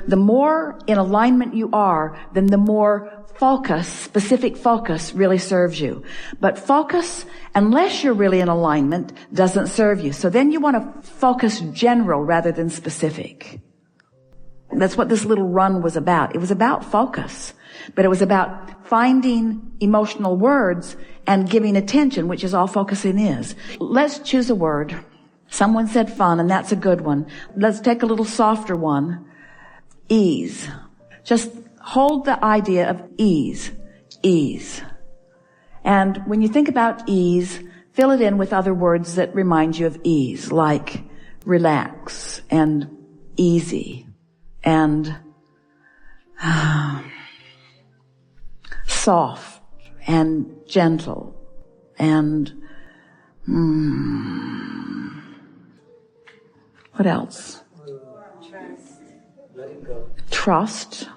the more in alignment you are, then the more focus, specific focus, really serves you. But focus, unless you're really in alignment, doesn't serve you. So then you want to focus general rather than specific. That's what this little run was about. It was about focus, but it was about finding emotional words and giving attention, which is all focusing is. Let's choose a word. Someone said fun, and that's a good one. Let's take a little softer one. Ease. Just hold the idea of ease. Ease. And when you think about ease, fill it in with other words that remind you of ease, like relax and easy and soft and gentle and what else? Trust.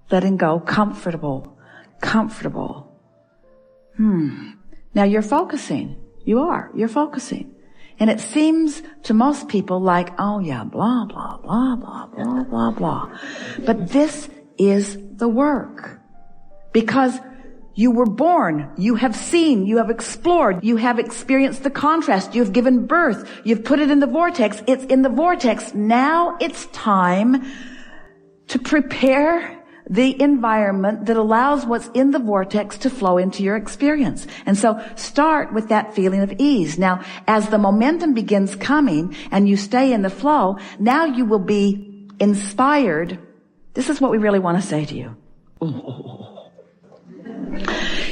Letting go. Comfortable. Now you're focusing. You're focusing. And it seems to most people like, oh yeah, blah, blah, blah, blah, blah, blah, blah. But this is the work. Because you were born, you have seen, you have explored, you have experienced the contrast, you've given birth, you've put it in the vortex, it's in the vortex. Now it's time to prepare the environment that allows what's in the vortex to flow into your experience. And so start with that feeling of ease. Now, as the momentum begins coming and you stay in the flow, now you will be inspired. This is what we really want to say to you.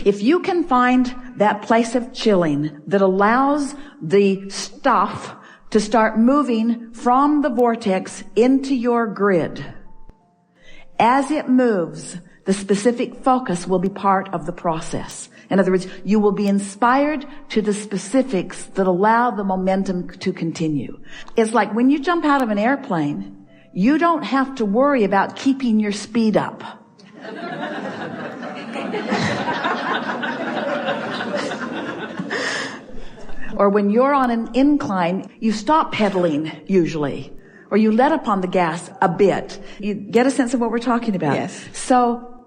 If you can find that place of chilling that allows the stuff to start moving from the vortex into your grid, as it moves, the specific focus will be part of the process. In other words, you will be inspired to the specifics that allow the momentum to continue. It's like when you jump out of an airplane, you don't have to worry about keeping your speed up. Or when you're on an incline, you stop pedaling usually. Or you let up on the gas a bit. You get a sense of what we're talking about. Yes. So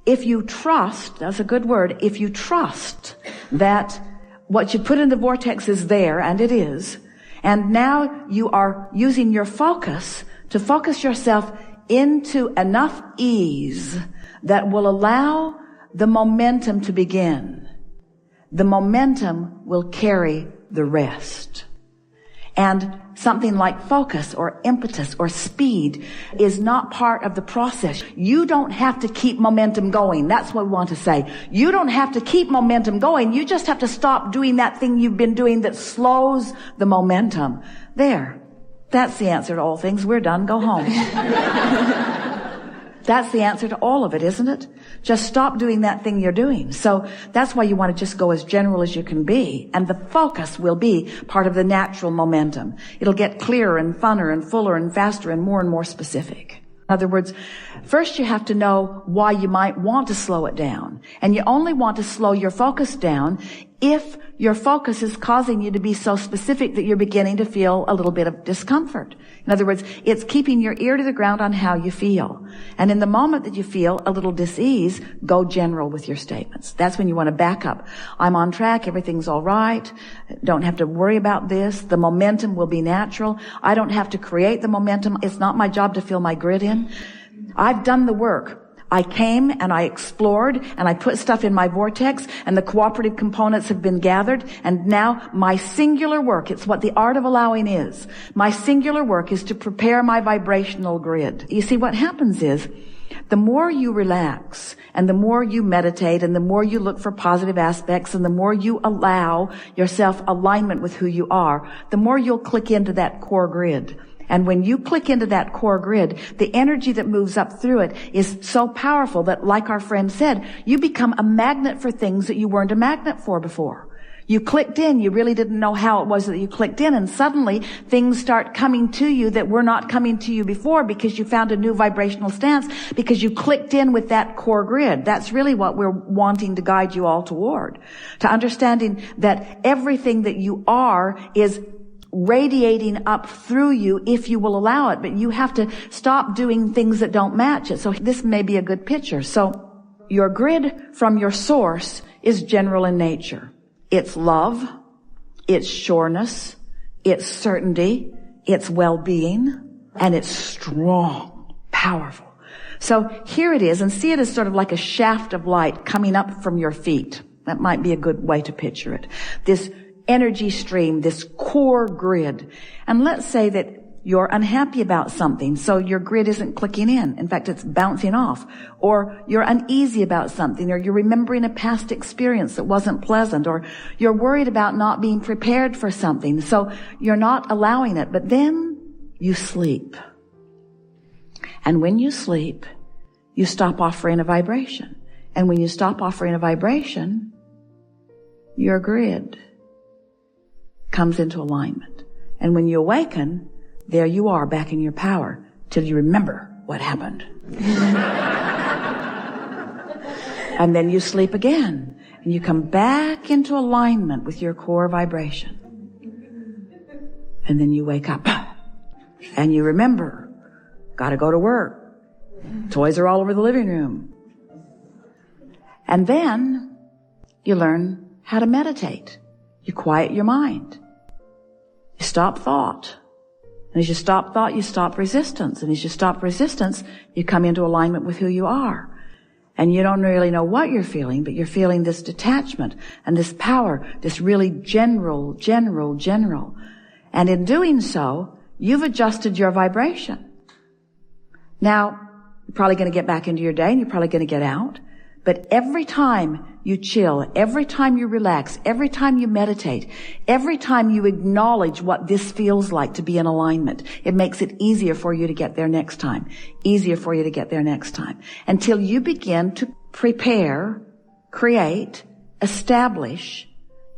if you trust, that's a good word, if you trust that what you put in the vortex is there, and it is, and now you are using your focus to focus yourself into enough ease that will allow the momentum to begin. The momentum will carry the rest. And something like focus or impetus or speed is not part of the process. You don't have to keep momentum going. That's what we want to say. You don't have to keep momentum going. You just have to stop doing that thing you've been doing that slows the momentum. There. That's the answer to all things. We're done. Go home. That's the answer to all of it, isn't it? Just stop doing that thing you're doing. So that's why you want to just go as general as you can be. And the focus will be part of the natural momentum. It'll get clearer and funner and fuller and faster and more specific. In other words, first you have to know why you might want to slow it down. And you only want to slow your focus down if your focus is causing you to be so specific that you're beginning to feel a little bit of discomfort. In other words, it's keeping your ear to the ground on how you feel. And in the moment that you feel a little dis-ease, go general with your statements. That's when you want to back up. I'm on track. Everything's all right. Don't have to worry about this. The momentum will be natural. I don't have to create the momentum. It's not my job to fill my grid in. I've done the work. I came and I explored and I put stuff in my vortex and the cooperative components have been gathered, and now my singular work, it's what the art of allowing is. My singular work is to prepare my vibrational grid. You see, what happens is the more you relax and the more you meditate and the more you look for positive aspects and the more you allow yourself alignment with who you are, the more you'll click into that core grid. And when you click into that core grid, the energy that moves up through it is so powerful that, like our friend said, you become a magnet for things that you weren't a magnet for before. You clicked in, you really didn't know how it was that you clicked in, and suddenly things start coming to you that were not coming to you before because you found a new vibrational stance, because you clicked in with that core grid. That's really what we're wanting to guide you all toward. To understanding that everything that you are is radiating up through you if you will allow it, but you have to stop doing things that don't match it. So this may be a good picture. So your grid from your source is general in nature. It's love, it's sureness, it's certainty, it's well-being, and it's strong, powerful. So here it is, and see it as sort of like a shaft of light coming up from your feet. That might be a good way to picture it. This energy stream, this core grid. And let's say that you're unhappy about something, so your grid isn't clicking in. In fact, it's bouncing off. Or you're uneasy about something, or you're remembering a past experience that wasn't pleasant, or you're worried about not being prepared for something, so you're not allowing it. But then you sleep. And when you sleep, you stop offering a vibration. And when you stop offering a vibration, your grid comes into alignment. And when you awaken, there you are back in your power till you remember what happened. And then you sleep again and you come back into alignment with your core vibration. And then you wake up and you remember, gotta go to work. Toys are all over the living room. And then you learn how to meditate. You quiet your mind. You stop thought. And as you stop thought, you stop resistance. And as you stop resistance, you come into alignment with who you are. And you don't really know what you're feeling, but you're feeling this detachment and this power, this really general. And in doing so, you've adjusted your vibration. Now, you're probably going to get back into your day and you're probably going to get out. But every time you chill, every time you relax, every time you meditate, every time you acknowledge what this feels like to be in alignment, it makes it easier for you to get there next time. Easier for you to get there next time. Until you begin to prepare, create, establish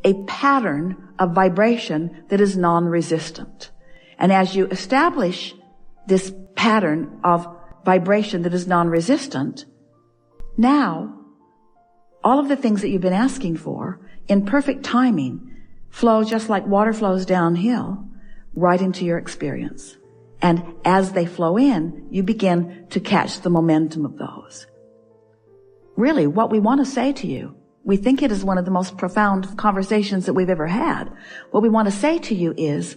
a pattern of vibration that is non-resistant. And as you establish this pattern of vibration that is non-resistant, now, all of the things that you've been asking for, in perfect timing, flow just like water flows downhill, right into your experience. And as they flow in, you begin to catch the momentum of those. Really, what we want to say to you, we think it is one of the most profound conversations that we've ever had. What we want to say to you is,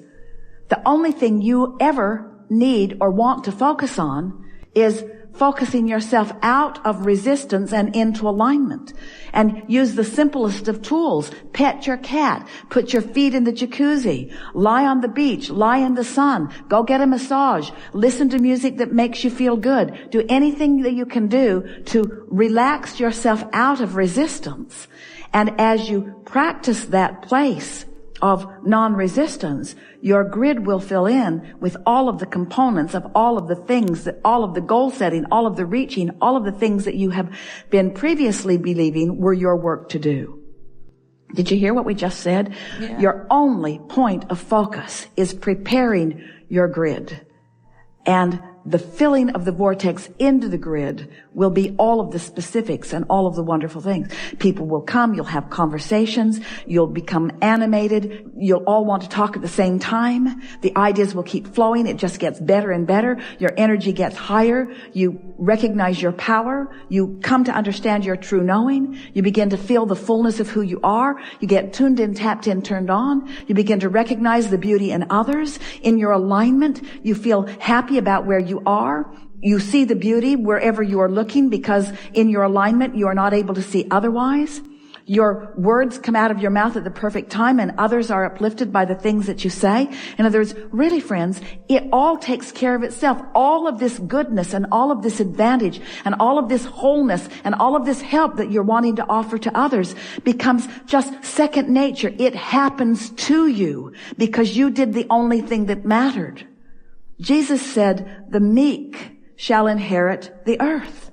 the only thing you ever need or want to focus on is focusing yourself out of resistance and into alignment. And use the simplest of tools. Pet your cat. Put your feet in the jacuzzi. Lie on the beach. Lie in the sun. Go get a massage. Listen to music that makes you feel good. Do anything that you can do to relax yourself out of resistance. And as you practice that place of non-resistance, your grid will fill in with all of the components of all of the things, that all of the goal setting, all of the reaching, all of the things that you have been previously believing were your work to do. Did you hear what we just said? Yeah. Your only point of focus is preparing your grid. And the filling of the vortex into the grid will be all of the specifics and all of the wonderful things. People will come, you'll have conversations, you'll become animated, you'll all want to talk at the same time. The ideas will keep flowing, it just gets better and better. Your energy gets higher, you recognize your power, you come to understand your true knowing, you begin to feel the fullness of who you are, you get tuned in, tapped in, turned on, you begin to recognize the beauty in others. In your alignment, you feel happy about where you are. You see the beauty wherever you are looking because in your alignment you are not able to see otherwise. Your words come out of your mouth at the perfect time and others are uplifted by the things that you say. In other words, really friends, it all takes care of itself. All of this goodness and all of this advantage and all of this wholeness and all of this help that you're wanting to offer to others becomes just second nature. It happens to you because you did the only thing that mattered. Jesus said, the meek shall inherit the earth.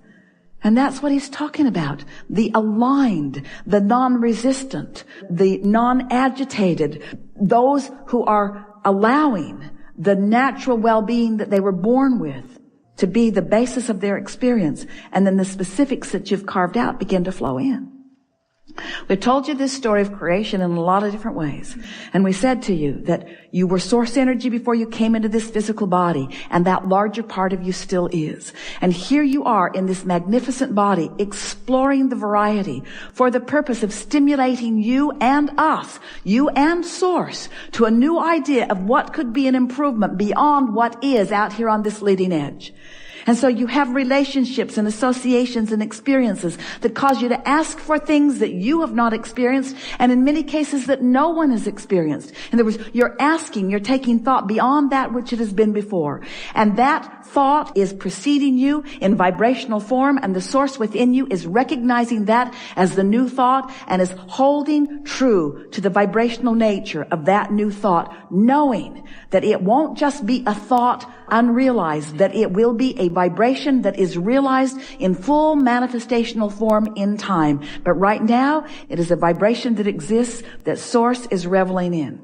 And that's what he's talking about. The aligned, the non-resistant, the non-agitated, those who are allowing the natural well-being that they were born with to be the basis of their experience. And then the specifics that you've carved out begin to flow in. We told you this story of creation in a lot of different ways. And we said to you that You were source energy before you came into this physical body, and that larger part of you still is. And here you are in this magnificent body, exploring the variety for the purpose of stimulating you and us, you and source, to a new idea of what could be an improvement beyond what is out here on this leading edge. And so you have relationships and associations and experiences that cause you to ask for things that you have not experienced, and in many cases that no one has experienced. In other words, you're asking, you're taking thought beyond that which it has been before. And that thought is preceding you in vibrational form, and the source within you is recognizing that as the new thought and is holding true to the vibrational nature of that new thought, knowing that it won't just be a thought unrealized, that it will be a vibration that is realized in full manifestational form in time. But right now, it is a vibration that exists that source is reveling in.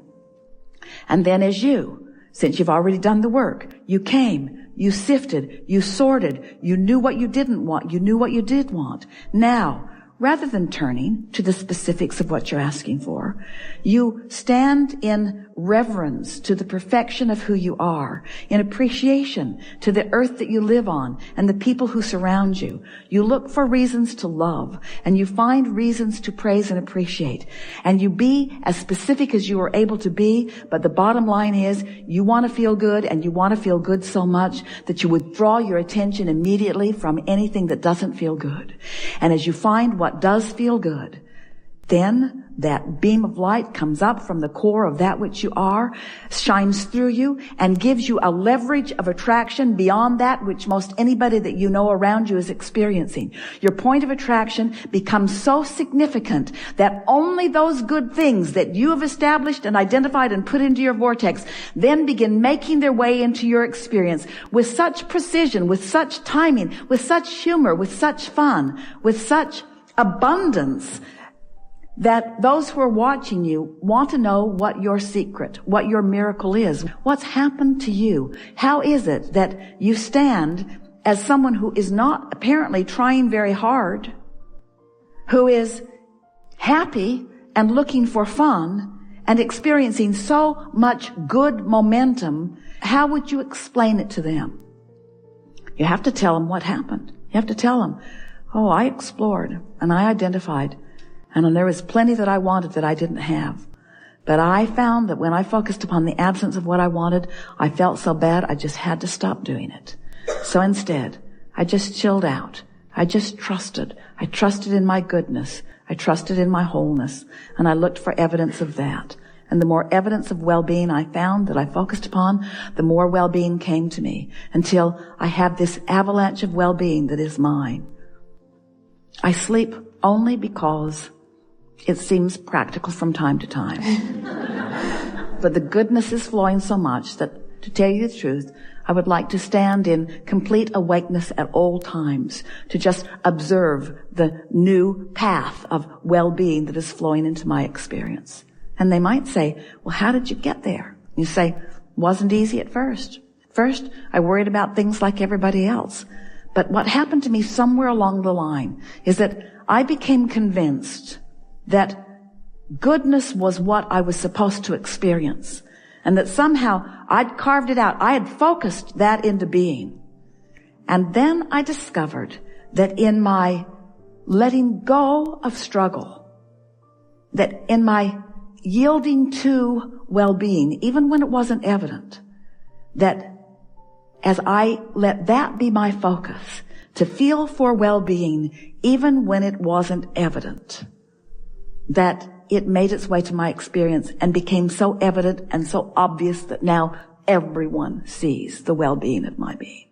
And then as you, since you've already done the work, you came, you sifted, you sorted, you knew what you didn't want, you knew what you did want. Now, rather than turning to the specifics of what you're asking for, you stand in reverence to the perfection of who you are, in appreciation to the earth that you live on and the people who surround you. You look for reasons to love, and you find reasons to praise and appreciate. And you be as specific as you are able to be, but the bottom line is you want to feel good, and you want to feel good so much that you withdraw your attention immediately from anything that doesn't feel good. And as you find what does feel good, then that beam of light comes up from the core of that which you are, shines through you, and gives you a leverage of attraction beyond that which most anybody that you know around you is experiencing. Your point of attraction becomes so significant that only those good things that you have established and identified and put into your vortex then begin making their way into your experience with such precision, with such timing, with such humor, with such fun, with such abundance, that those who are watching you want to know what your secret, what your miracle is. What's happened to you? How is it that you stand as someone who is not apparently trying very hard, who is happy and looking for fun and experiencing so much good momentum? How would you explain it to them? You have to tell them what happened. You have to tell them, oh, I explored and I identified, and there was plenty that I wanted that I didn't have. But I found that when I focused upon the absence of what I wanted, I felt so bad I just had to stop doing it. So instead, I just chilled out. I just trusted. I trusted in my goodness. I trusted in my wholeness. And I looked for evidence of that. And the more evidence of well-being I found that I focused upon, the more well-being came to me, until I have this avalanche of well-being that is mine. I sleep only because it seems practical from time to time. But the goodness is flowing so much that, to tell you the truth, I would like to stand in complete awakeness at all times, to just observe the new path of well-being that is flowing into my experience. And they might say, well, how did you get there? You say, wasn't easy at first. At first, I worried about things like everybody else. But what happened to me somewhere along the line is that I became convinced that goodness was what I was supposed to experience, and that somehow I'd carved it out. I had focused that into being. And then I discovered that in my letting go of struggle, that in my yielding to well-being, even when it wasn't evident, that as I let that be my focus, to feel for well-being, even when it wasn't evident, that it made its way to my experience and became so evident and so obvious that now everyone sees the well-being of my being.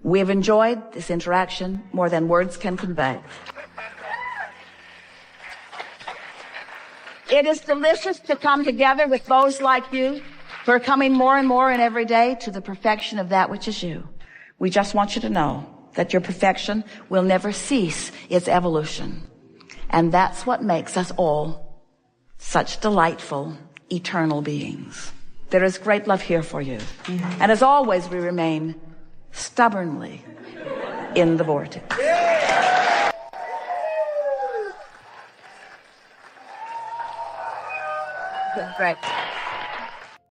We have enjoyed this interaction more than words can convey. It is delicious to come together with those like you who are coming more and more in every day to the perfection of that which is you. We just want you to know that your perfection will never cease its evolution. And that's what makes us all such delightful, eternal beings. There is great love here for you. Mm-hmm. And as always, we remain stubbornly in the vortex. Great.